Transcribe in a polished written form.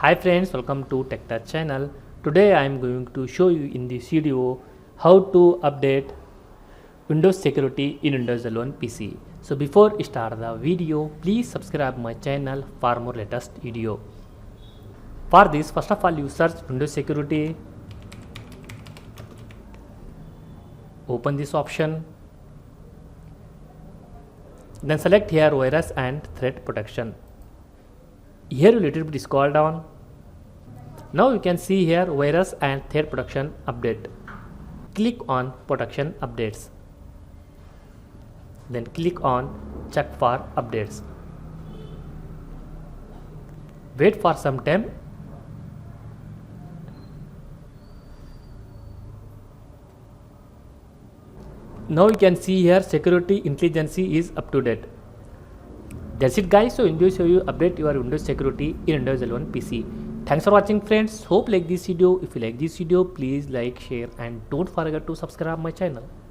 Hi friends, welcome to TechTouch channel. Today I am going to show you in this video how to update Windows security in Windows 11 PC. So before I start the video, please subscribe my channel for more latest video. For this, first of all you search Windows security, open this option, then select here virus and threat protection. Here you little bit scroll down. Now you can see here virus and threat protection update. Click on protection updates. Then click on check for updates. Wait for some time. Now you can see here security intelligence is up to date. That's it guys. So enjoy show you update your Windows security in Windows 11 PC. Thanks for watching friends. Hope like this video. If you like this video, please like, share and don't forget to subscribe my channel.